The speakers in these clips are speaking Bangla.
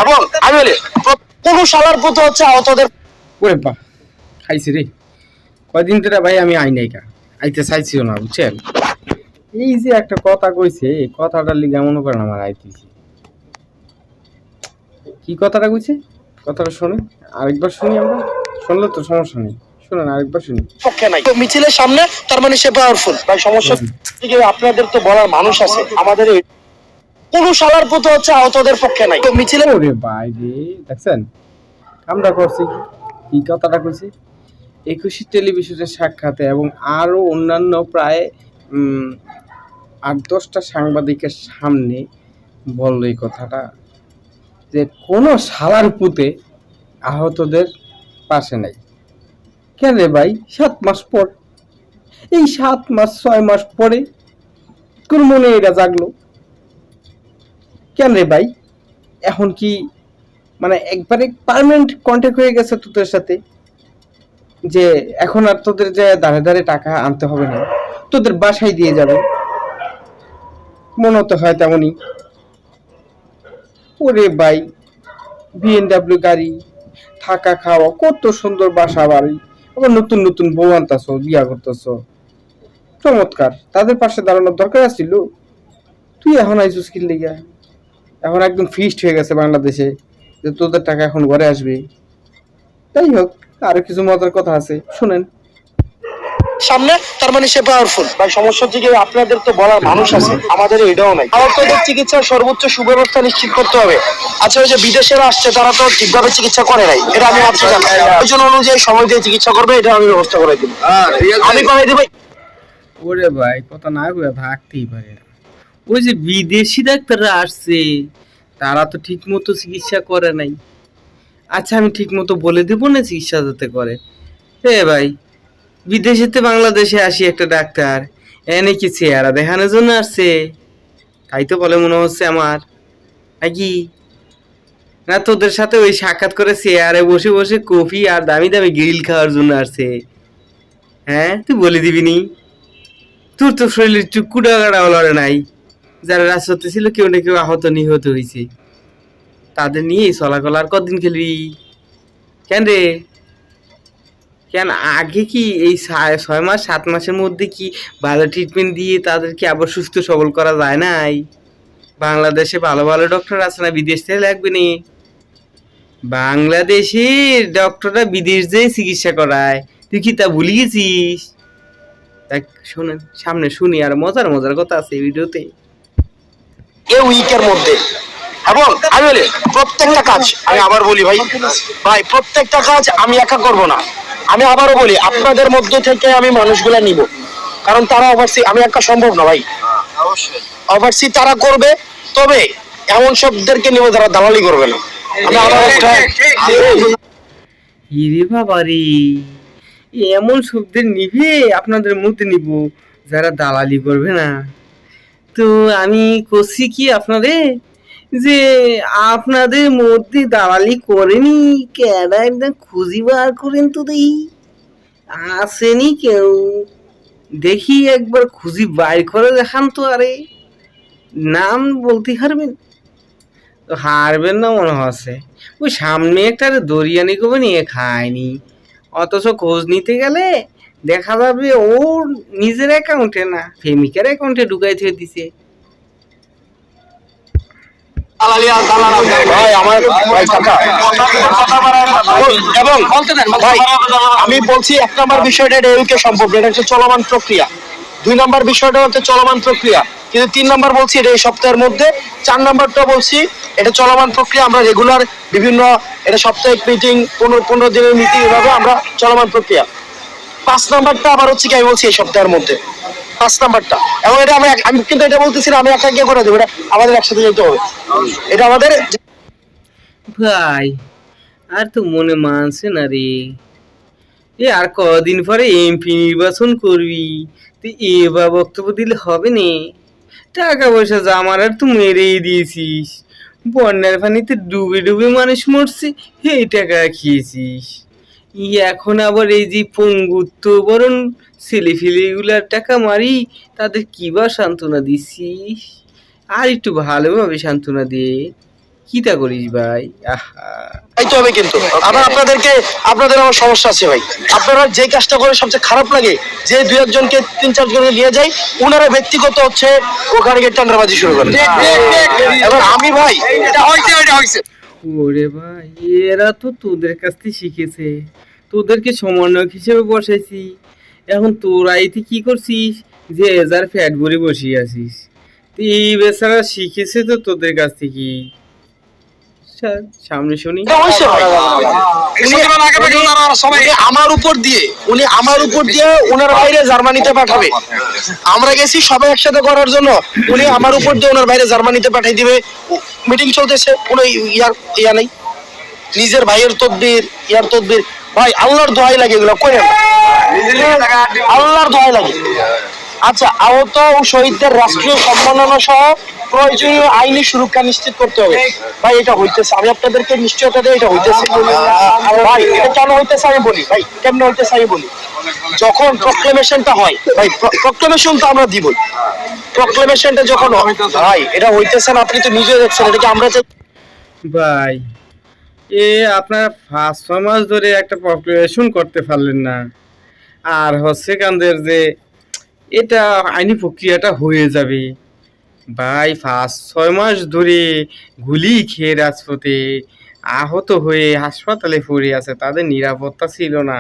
এবং আমি বলি কোন শালার পুত হচ্ছে আহতদের। ওরে বা খাইছি রে কয়দিন ধরে ভাই আমি আই নাই কা আইতে চাইছিও না বুঝছেন। এই যে একটা কথা কইছে এই কথাটার লিগে মনে করেন আমার আইতেছি। কি কথাটা কইছে কথাটা শুনে আরেকবার শুনি আমরা, শুনলে তো সমস্যা নেই, শুনেন আরেকবার শুনি। পক্ষে নাই তো মিছিলের সামনে, তার মানে সে পাওয়ারফুল ভাই। সমস্যা থেকে আপনাদের তো বলার মানুষ আছে, আমাদের কোন শালার পুত হচ্ছে আহতদের পক্ষে নাই তো মিছিলে। ওরে ভাই রে দেখছেন আমরা করছি কি কথাটা কইছে। 21 টেলিভিশনের সাক্ষাতে এবং আরো অন্যান্য প্রায় 8-10টা সাংবাদিকের সামনে বললো এই কথাটা যে কোনো শালার পুতে আহতদের পাশে নাই। কেন রে ভাই 7 মাস পর, এই 7 মাস 6 মাস পরে কোন মনে এটা জাগলো কেন রে ভাই? এখন কি মানে একবারে পার্মানেন্ট কন্ট্যাক্ট হয়ে গেছে তোদের সাথে যে এখন আর তোদের যে দাঁড়ে দাঁড়ে টাকা আনতে হবে না, তোদের বাসায় দিয়ে যাবে মনে হতে হয় তেমনই। ওরে ভাই বিএনডব্লিউ গাড়ি, থাকা খাওয়া, কত সুন্দর বাসা বাড়ি, আবার নতুন নতুন বউ আনতেছ, বিয়া করতেছ, চমৎকার। তাদের পাশে দাঁড়ানোর দরকার ছিল? তুই এখন আইসুস কি লিগা? এখন একদম ফিক্সড হয়ে গেছে বাংলাদেশে যে তোদের টাকা এখন ঘরে আসবে। যাই হোক আরো কিছু মজার কথা আছে শুনেন। সামনে, তার মানে সে পাওয়ারফুল ভাই। সমস্যা থেকে আপনাদের তো বলার মানুষ আছে, আমাদের এটাও নাই। আহতদের চিকিৎসার সর্বোচ্চ সুব্যবস্থা নিশ্চিত করতে হবে। আচ্ছা ওই যে বিদেশেরা আসছে তারা তো ঠিকভাবে চিকিৎসা করে নাই, এটা আমি ভাবছি না। প্রয়োজন অনুযায়ী সময় দিয়ে চিকিৎসা করবে, এটা আমি ব্যবস্থা করে দিব, আমি পাঠাই দিব। ওরে ভাই কথা না কইয়া থাকতেই পারে না। ওই যে বিদেশি ডাক্তাররা আসছে তারা তো ঠিক মতো চিকিৎসা করে নাই। আচ্ছা আমি ঠিক মতো বলে দেবো না চিকিৎসা যাতে করে। এ ভাই বিদেশেতে বাংলাদেশে আসি একটা ডাক্তার এনে কি চেহারা দেখানোর জন্য আসছে? তাই তো বলে মনে হচ্ছে আমার, নাকি না তোদের সাথে ওই সাক্ষাৎ করে চেয়ারে বসে বসে কফি আর দামি দামি গ্রিল খাওয়ার জন্য আসছে? হ্যাঁ তুই বলে দিবি নি? তোর তো শরীরের টুকু ডাগাটাও লড়ে নাই। যারা রাজপথে ছিল কেউ না কেউ আহত নিহত হয়েছে, তাদের নিয়ে চলাকল আর কদিন খেলবি? কেন রে কেন আগে কি এই 6 মাস 7 মাসের মধ্যে কি ভালো ট্রিটমেন্ট দিয়ে তাদেরকে আবার সুস্থ সবল করা যায় নাই? বাংলাদেশে ভালো ভালো ডক্টর আছে না, বিদেশ থেকে লাগবে নি? বাংলাদেশের ডক্টররা বিদেশ যেয়ে চিকিৎসা করায়, তুই কি তা ভুলে গেছিস? দেখ শোনেন সামনে শুনি আর মজার মজার কথা আছে এই ভিডিওতে। এই উইকের মধ্যে এবং আমি বলি প্রত্যেকটা কাজ, আমি আবার বলি ভাই ভাই প্রত্যেকটা কাজ আমি একা করব না। আমি আবারও বলি আপনাদের মধ্য থেকে আমি মানুষগুলা নিব, কারণ তারা ওভারসি, আমি একা সম্ভব না ভাই। ওভারসি তারা করবে, তবে এমন সবদেরকে নিব যারা দালালি করবে না। আমি আবার একটা ইরে বাবা রে, এমন শব্দের নিবে আপনাদের মধ্যে নিব যারা দালালি করবে না? তো আমি করছি কি আপনাদের যে আপনাদের মধ্যে দালালি করেনি কেডা একদম খুঁজি বার করেন তো দেখি, আসেনি কেউ? দেখি একবার খুঁজি বাইর করে দেখান তো। আরে নাম বলতে হারবেন? তো হারবেন না মনে হচ্ছে। ওই সামনে একটা দরিয়ানি কবে নিয়ে খায়নি, অথচ খোঁজ নিতে গেলে দেখা যাবে ওর নিজের অ্যাকাউন্টে না প্রেমিকার অ্যাকাউন্টে ঢুকাই থেকে দিছে। ভাই আমার ভাই কাকা এবং ভাই আমি বলছি 1 নম্বর বিষয়টা এটা ইউকে সম্ভব, এটা হচ্ছে চলমান প্রক্রিয়া। 2 নম্বর বিষয়টা হচ্ছে চলমান প্রক্রিয়া, কিন্তু 3 নম্বর বলছি এটা এই সপ্তাহের মধ্যে। 4 নম্বরটা বলছি এটা চলমান প্রক্রিয়া, আমরা রেগুলার বিভিন্ন এটা সাপ্তাহিক মিটিং 15 দিনের মিটিং, এভাবে আমরা চলমান প্রক্রিয়া। 5 নম্বরটা আবার হচ্ছে কি আমি বলছি এই সপ্তাহের মধ্যে 5 নাম্বারটা। এবং এটা আমি কিন্তু এটা বলতেছি না আমি একা গিয়ে করে দেবো, এটা আমাদের একসাথে যেতে হবে, এটা আমাদের। ভাই আর তো মনে মানছে না রে। এ আর কদিন পরে এমপি নির্বাচন করবি, তুই এবার বক্তব্য দিলে হবে নে? টাকা পয়সা জামার আর তুই মেরেই দিয়েছিস, বন্যার পানিতে ডুবে ডুবে মানুষ মরছে, এই টাকা খেয়েছিস। এখন আবার এই যে পঙ্গুত্ব বরণ ছেলে ফেলেগুলার টাকা মারি, তাদের কি বা সান্ত্বনা দিচ্ছিস? আর একটু ভালোভাবে সান্ত্বনা দে। কিটা করিস ভাই? আহা, যাইতে হবে কিন্তু আবার আপনাদের আমার সমস্যা আছে ভাই। আপনারা যে কাজটা করে সবচেয়ে খারাপ লাগে, যে দুই একজনকে তিন চারজনকে নিয়ে যায়, ওনারা ব্যক্তিগত হচ্ছে ওখানে গিয়ে টেন্ডারবাজি শুরু করে। এবার আমি ভাই এটা হয়েছে ওরে ভাই, এরা তো তোদের কাছ থেকে শিখেছে, তোদেরকে সমন্বয়ক হিসেবে বসাইছি, এখন তোরা এতে কি করছিস যে এজার ফ্যাট ভরে বসিয়ে আছিস? তুই এই বেচারা শিখেছে তো তোদের কাছ থেকে। সামনে শুনি। এটা হয়েছে ভাই। উনি আমার উপর দিয়ে ওনার বাইরে জার্মানিতে পাঠাবে। আমরা গেছি সবাই একসাথে করার জন্য, উনি আমার উপর দিয়ে ওনার বাইরে জার্মানিতে পাঠিয়ে দিবে। মিটিং চলতেছে, কোনো ইয়া নেই। নিজের ভাইয়ের তদবির, ইয়ার তদবির। ভাই আল্লাহর দোহাই লাগে এগুলো করে না, আল্লাহর দোহাই লাগে। আচ্ছা, আহত ও শহীদদের রাষ্ট্রীয় সম্মাননা সহ প্রয়োজনীয় আইনি সুরক্ষা নিশ্চিত করতে হবে। ভাই এটা হইতেছে, আমি আপনাদেরকে নিশ্চয়তা দেই এটা হইতেছে। ভাই এটা কেন হইতেছে আমি বলি, ভাই কেমনে হইতেছে আমি বলি। যখন প্রক্লেমেশনটা হয় ভাই, প্রক্লেমেশন তো আমরা দিবই, প্রক্লেমেশনটা যখন ভাই এটা হইতেছে না, আপনি তো নিজে দেখছেন, এটা কি আমরা ভাই এ আপনার 5-6 মাস ধরে একটা পপুলেশন করতে পারলেন না, আর হচ্ছে কান্দের যে এটা আইনি প্রক্রিয়াটা হয়ে যাবে। ভাই 5-6 মাস ধরে গুলি খেয়ে রাজপথে আহত হয়ে হাসপাতালে পড়ে আছে, তাদের নিরাপত্তা ছিল না,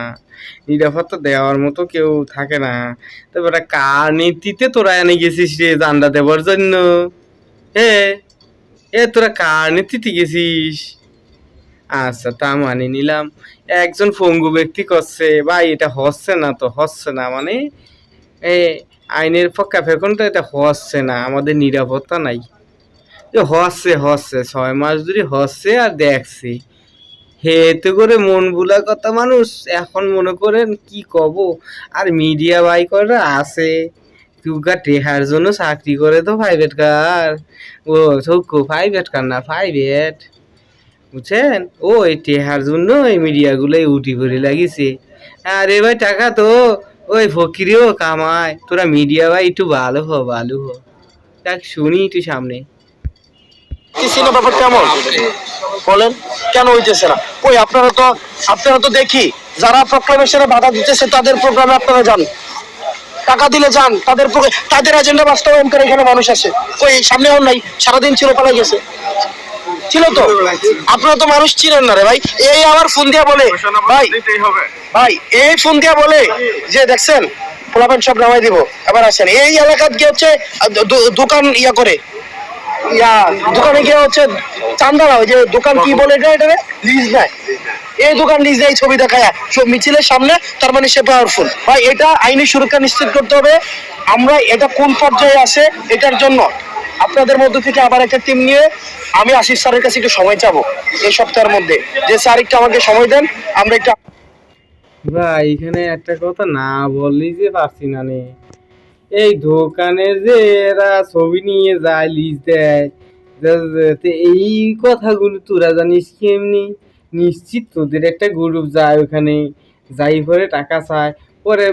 নিরাপত্তা দেওয়ার মতো কেউ থাকে না। তারপরে কার নীতিতে তোরা এনে গেছিস রে জান্ডা দেওয়ার জন্য? হ্যাঁ, তোরা কার নীতিতে গেছিস? আচ্ছা, তা মানি নিলাম, একজন পঙ্গু ব্যক্তি করছে, ভাই এটা হচ্ছে না তো, হচ্ছে না মানে এ আইনের পক্ষাপেক্ষণ তো এটা হচ্ছে না, আমাদের নিরাপত্তা নাই। হচ্ছে 6 মাস ধরে হচ্ছে আর দেখছি, হেতে করে মন ভুলা কথা মানুষ এখন মনে করেন কি কব। আর মিডিয়া বাই করা আছে, তুগা টেহার জন্য চাকরি করে তো প্রাইভেট কার, ও চৌকো প্রাইভেট কার না প্রাইভেট, বুঝছেন? ওই টেহার জন্য এই মিডিয়াগুলোই উঠি করে লাগিছে। আরে ভাই টাকা তো ওই ফকিরেও কামায়, তোরা মিডিয়া ভাই একটু ভালো হ। দেখ শুনি একটু সামনে। ব্যাপার কেমন বলেন, কেন হইতেছে না? ওই আপনারা তো দেখি যারা প্রোক্লামেশনে বাধা দিতেছে তাদের প্রোগ্রামে আপনারা যান, টাকা দিলে যান, তাদের এজেন্ডা বাস্তবায়ন করে এখানে মানুষ আসে। ওই সামনে আর নাই, সারাদিন ছিল পালাই গেছে, ছিল তো। আপনারা তো মানুষ চিনেন না রে ভাই। এই আবার ফোন দিয়া বলে ভাই এই ফোন দিয়া বলে যে দেখছেন পোলাপেন সব নামাই দিব, এবার আসেন এই এলাকাত গিয়ে হচ্ছে দোকান ইয়া করে, দোকানে গিয়ে হচ্ছে চান্দা ওই যে দোকান কি বলে এটা লিজ নেয়, এই দোকান লিজ নেয়, ছবি দেখায় সব মিছিলের সামনে, তার মানে সে পাওয়ারফুল। ভাই এটা আইনি সুরক্ষা নিশ্চিত করতে হবে। আমরা এটা কোন পর্যায়ে আছে এটার জন্য আপনাদের মধ্য থেকে আবার একটা টিম নিয়ে আমি আশিস স্যারের কাছে একটু সময় চাবো এই সপ্তাহের মধ্যে, যে স্যার একটু আমাকে সময় দেন, আমরা একটু। ভাই এখানে একটা কথা না বললেই যে পারছি না নে, এই দোকানের যে এরা ছবি নিয়ে যায় লিজ দেয়, এই কথাগুলো তোরা জানিস কি? এমনি নিশ্চিত তোদের একটা গ্রুপ যায় ওখানে, যাই পরে টাকা চায়, পরে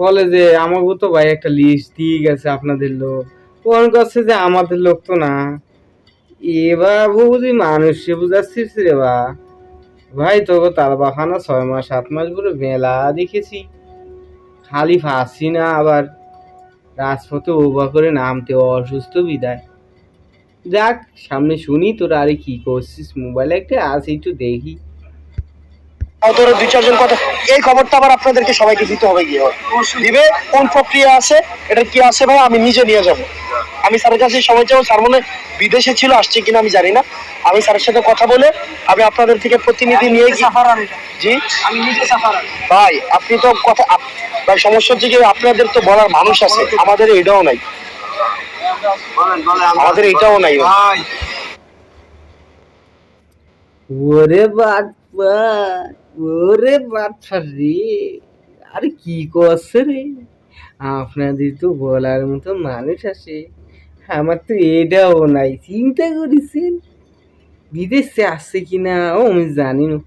বলে যে আমাকেও তো ভাই একটা লিস্ট দিয়ে গেছে আপনাদের লোক, কোন কাছে যে আমাদের লোক তো না। এবার বুঝি মানুষকে বুঝাচ্ছিস রে বা ভাই, তোকে তাল বাখানা 6 মাস 7 মাস পুরো মেলা দেখেছি, খালি ফাঁসি না আবার রাজপথে ওবা করে নামতে অসুস্থ বিদায়। যাক সামনে শুনি তোরা আরে কি করছিস, মোবাইলে একটা আছে একটু দেখি। ধরে দুই চারজন কথা, এই খবরটা আবার আপনাদেরকে সবাইকে দিতে হবে, গিয়ে দিবে কোন প্রক্রিয়া আছে, এটা কি আছে ভাই আমি নিজে নিয়ে যাব। আমি স্যারের কাছে সময় চাবো, স্যার মনে বিদেশে ছিল, আসছে কিনা আমি জানি না। আমি স্যারের সাথে কথা বলে আমি আপনাদের থেকে প্রতিনিধি নিয়ে জি আমি নিজে ভাই আপনি তো কথা ভাই, সমস্যা হচ্ছে কি আপনাদের তো বলার মানুষ আছে, আমাদের এটাও নাই, আমাদের এটাও নাই ভাই। ওরে বাটপা, ওরে বাটপা রে, আরে কি করছে রে? আপনাদের তো বলার মতো মানুষ আছে, আমার তো এটাও নাই। চিন্তা করেছেন বিদেশে আসছে কিনা ও আমি জানি না,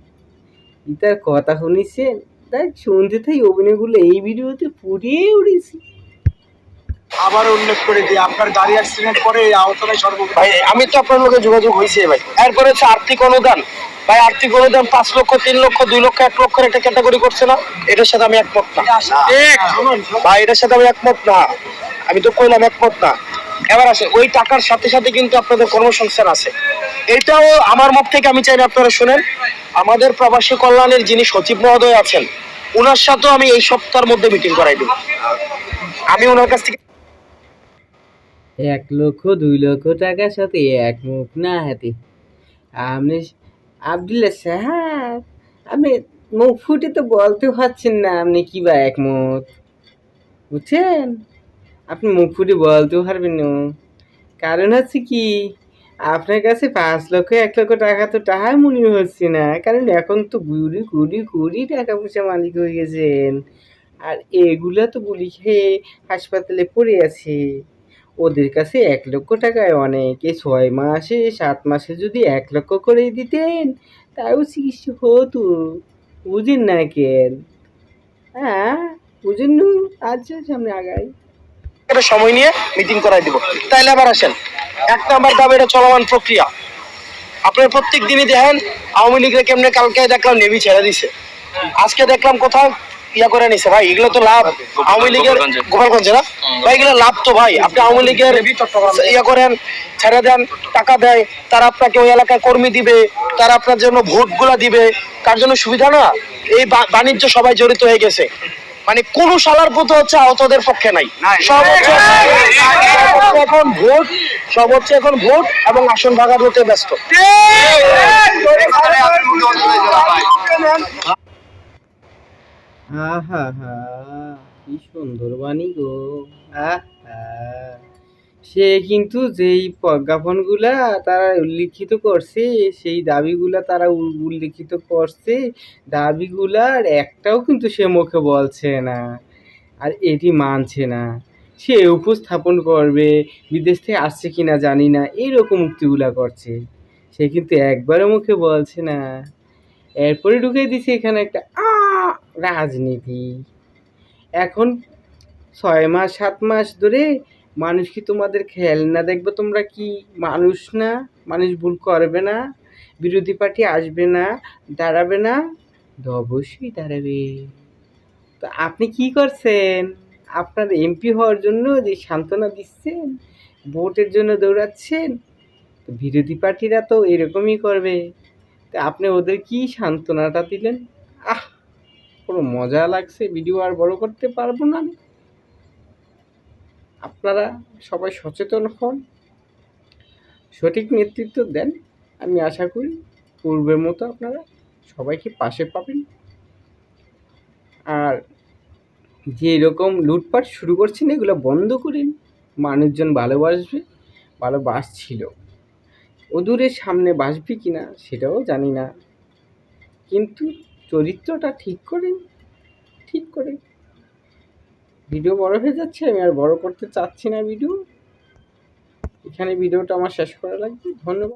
ইতার কথা শুনেছেন? তাই শুনতে থাই অভিনয়গুলো এই ভিডিওতে ফুটিয়ে উঠেছি। আবার উল্লেখ করে দিই আপনার গাড়ি অ্যাক্সিডেন্ট করে এই আহতরাই সর্বোচ্চ। ভাই আমি তো আপনার লোকের যোগাযোগ হয়েছে ভাই। এরপরে হচ্ছে আর্থিক অনুদান। ভাই আর্থিক অনুদান 5 লক্ষ, 3 লক্ষ, 2 লক্ষ, 1 লক্ষের একটা ক্যাটাগরি করছে না, এটার সাথে আমি একমত না ভাই, এটার সাথে আমি একমত না। আমি তো কইলাম একমত না। এবার আসে ওই টাকার সাথে সাথে কিন্তু আপনাদের কর্মসংস্থান আছে, এটাও আমার মুখ থেকে আমি চাই না আপনারা শুনেন। আমাদের প্রবাসী কল্যাণের যিনি সচিব মহোদয় আছেন, ওনার সাথেও আমি এই সপ্তাহের মধ্যে মিটিং করাই দেব। আমি ওনার কাছ থেকে 1 লক্ষ 2 লক্ষ টাকার সাথে একমত না হাতে আপনি আব্দুল্লাহ সাহেব, আপনি মুখ ফুটে তো বলতে পারছেন না আপনি কি বা একমত, বুঝছেন? আপনি মুখ ফুটে বলতেও পারবেন না, কারণ হচ্ছে কি আপনার কাছে 5 লক্ষ 1 লক্ষ টাকা তো টাকা মনে হচ্ছে না, কারণ এখন তো কোটি কোটি কোটি টাকা পয়সা মালিক হয়ে গেছেন। আর এগুলা তো গুলি খেয়ে হাসপাতালে পড়ে আছে, ওদের কাছে 1 লক্ষ টাকায় অনেক। এই 6 মাসে 7 মাসে যদি 1 লক্ষ করেই দিতেন তাও চিকিৎসা হতো, বুঝেন না কেন? হ্যাঁ বুঝেন না? আচ্ছা সামনে আগাই। একটা সময় নিয়ে মিটিং করাই দিব। তাইলে আবার আসেন, 1 নাম্বার দাবি, এটা চলমান প্রক্রিয়া। আপনার প্রত্যেক দিনই দেখেন আওয়ামী লীগের কেমনে, কালকে দেখলাম নেভি ছেড়ে দিছে, আজকে দেখলাম কোথাও ইয়া করে নিছে। ভাই এগুলো তো লাভ আওয়ামী লীগের, গোপালগঞ্জে না ভাই, এগুলো লাভ তো ভাই। আপনি আওয়ামী লীগের ইয়া করেন, ছেড়ে দেন, টাকা দেয়, তারা আপনাকে ওই এলাকায় কর্মী দিবে, তারা আপনার জন্য ভোট গুলা দিবে, কার জন্য সুবিধা না? এই বাণিজ্য সবাই জড়িত হয়ে গেছে, মানে কোন শালার পুতো হচ্ছে আহতদের পক্ষে নাই। সব হচ্ছে এখন ভোট, সব হচ্ছে এখন ভোট এবং আসন ভাগার হতে ব্যস্ত। আহা হা, কি সুন্দর বাণী গো। আহা, সে কিন্তু যেই প্রজ্ঞাপনগুলা তারা উল্লিখিত করছে, সেই দাবিগুলা তারা উল্লিখিত করছে, দাবিগুলার একটাও কিন্তু সে মুখে বলছে না, আর এটি মানছে না। সে উপস্থাপন করবে, বিদেশ থেকে আসছে কিনা জানি না, এইরকম উক্তিগুলা করছে, সে কিন্তু একবারও মুখে বলছে না। এরপরে ঢুকে দিছে এখানে একটা রাজনীতি। এখন 6 মাস 7 মাস ধরে মানুষ কি তোমাদের খেয়াল না দেখবে? তোমরা কি মানুষ না? মানুষ ভুল করবে না? বিরোধী পার্টি আসবে না, দাঁড়াবে না? তো অবশ্যই দাঁড়াবে। তো আপনি কি করছেন? আপনার এমপি হওয়ার জন্য যে সান্ত্বনা দিচ্ছেন, ভোটের জন্য দৌড়াচ্ছেন, তো বিরোধী পার্টিরা তো এরকমই করবে। তা আপনি ওদের কি সান্ত্বনাটা দিলেন? পুরো মজা লাগছে, ভিডিও আর বড় করতে পারবো না। আপনারা সবাই সচেতন হন, সঠিক নেতৃত্ব দেন, আমি আশা করি পূর্বের মতো আপনারা সবাইকে পাশে পাবেন। আর যে এরকম লুটপাট শুরু করছেন এগুলো বন্ধ করেন, মানুষজন ভালোবাসবে, ভালোবাসছিল। ওদূরের সামনে বাসবে কিনা সেটাও জানি না, কিন্তু চরিত্রটা ঠিক করেন, ঠিক করে। ভিডিও বড় হয়ে যাচ্ছে, আমি আর বড় করতে চাচ্ছি না ভিডিও, এখানে ভিডিওটা আমার শেষ করা লাগবে। ধন্যবাদ।